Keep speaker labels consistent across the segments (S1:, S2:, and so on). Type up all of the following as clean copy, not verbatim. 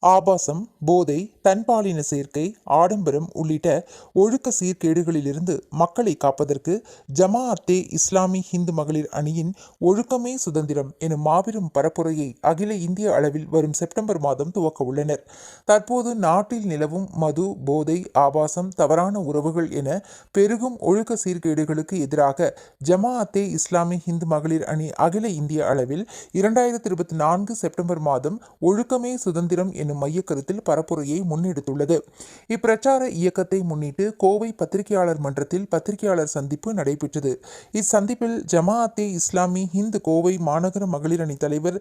S1: ஆபாசம், போதை, தன்பாலின சேர்க்கை, ஆடம்பரம் உள்ளிட்ட ஒழுக்க சீர்கேடுகளிலிருந்து மக்களை காப்பதற்கு ஜமாஅத்தே இஸ்லாமி ஹிந்து மகளிர் அணியின் ஒழுக்கமே சுதந்திரம் எனும் மாபெரும் பரப்புரையை அகில இந்திய அளவில் வரும் செப்டம்பர் மாதம் துவக்க உள்ளனர். தற்போது நாட்டில் நிலவும் மது, போதை, ஆபாசம், தவறான உறவுகள் என பெருகும் ஒழுக்க சீர்கேடுகளுக்கு எதிராக ஜமாஅத்தே இஸ்லாமி ஹிந்து மகளிர் அணி அகில இந்திய அளவில் 2024 செப்டம்பர் மாதம் ஒழுக்கமே சுதந்திரம் என்னும் மையக்கருத்தில் பரப்புரையை முன்னெடுத்துள்ளது. இப்பிரச்சார இயக்கத்தை முன்னிட்டு கோவை பத்திரிகையாளர் மன்றத்தில் பத்திரிகையாளர் சந்திப்பு நடைபெற்றது. இச்சந்திப்பில் ஜமாஅத்தே இஸ்லாமி ஹிந்து கோவை மாநகர மகளிர் அணி தலைவர்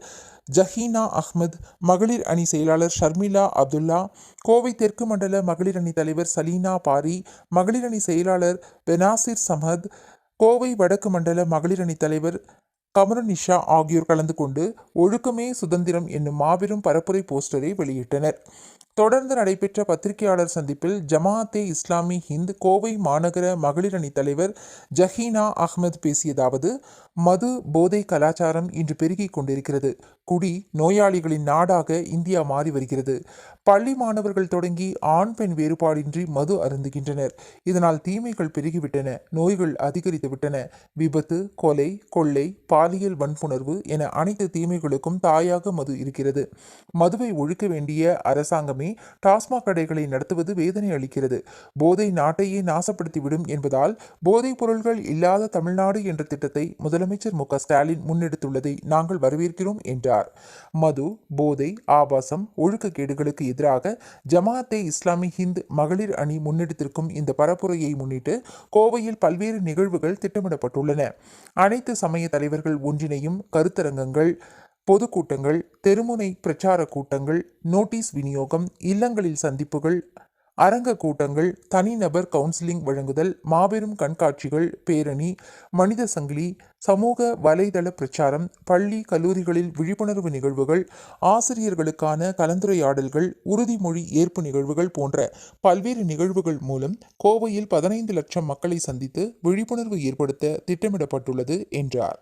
S1: ஜஹீனா அஹ்மத், மகளிர் அணி செயலாளர் ஷர்மிளா அப்துல்லா, கோவை தெற்கு மண்டல மகளிர் அணி தலைவர் சலீனா பாரி, மகளிர் அணி செயலாளர் பெனாசிர் சமத், கோவை வடக்கு மண்டல மகளிர் அணி தலைவர் கமருநிஷா ஆகியோர் கலந்து கொண்டு ஒழுக்கமே சுதந்திரம் என்னும் மாபெரும் பரப்புரை போஸ்டரை வெளியிட்டனர். தொடர்ந்து நடைபெற்ற பத்திரிகையாளர் சந்திப்பில் ஜமாஅத்தே இஸ்லாமி ஹிந்து கோவை மாநகர மகளிர் அணி தலைவர் ஜஹீனா அஹ்மத் பேசியதாவது: மது, போதை கலாச்சாரம் இன்று பெருகிக் கொண்டிருக்கிறது. குடி நோயாளிகளின் நாடாக இந்தியா மாறி வருகிறது. பள்ளி மாணவர்கள் தொடங்கி ஆண் பெண் வேறுபாடின்றி மது அருந்துகின்றனர். இதனால் தீமைகள் பெருகிவிட்டன, நோய்கள் அதிகரித்துவிட்டன. விபத்து, கொலை, கொள்ளை, பாலியல் வன்புணர்வு என அனைத்து தீமைகளுக்கும் தாயாக மது இருக்கிறது. மதுவை ஒழிக்க வேண்டிய அரசாங்கமே டாஸ்மாக் கடைகளை நடத்துவது வேதனை அளிக்கிறது. போதை நாட்டையே நாசப்படுத்திவிடும் என்பதால் போதைப் பொருள்கள் இல்லாத தமிழ்நாடு என்ற திட்டத்தை முதலமைச்சர் மு க ஸ்டாலின் முன்னெடுத்துள்ளதை நாங்கள் வரவேற்கிறோம் என்றார். மது, போதை, ஆபாசம், ஒழுக்கக்கேடுகளுக்கு எதிராக ஜமாஅத்தே இஸ்லாமி ஹிந்து மகளிர் அணி முன்னெடுத்திருக்கும் இந்த பரப்புரையை முன்னிட்டு கோவையில் பல்வேறு நிகழ்வுகள் திட்டமிடப்பட்டுள்ளன. அனைத்து சமய தலைவர்கள் ஒன்றிணையும் கருத்தரங்கங்கள், பொதுக்கூட்டங்கள், தெருமுனை பிரச்சார கூட்டங்கள், நோட்டீஸ் விநியோகம், இல்லங்களில் சந்திப்புகள், அரங்க கூட்டங்கள், தனிநபர் கவுன்சிலிங் வழங்குதல், மாபெரும் கண்காட்சிகள், பேரணி, மனித சங்கிலி, சமூக வலைதள பிரச்சாரம், பள்ளி கல்லூரிகளில் விழிப்புணர்வு நிகழ்வுகள், ஆசிரியர்களுக்கான கலந்துரையாடல்கள், உறுதிமொழி ஏற்பு நிகழ்வுகள் போன்ற பல்வேறு நிகழ்வுகள் மூலம் கோவையில் 15 லட்சம் மக்களை சந்தித்து விழிப்புணர்வு ஏற்படுத்த திட்டமிடப்பட்டுள்ளது என்றார்.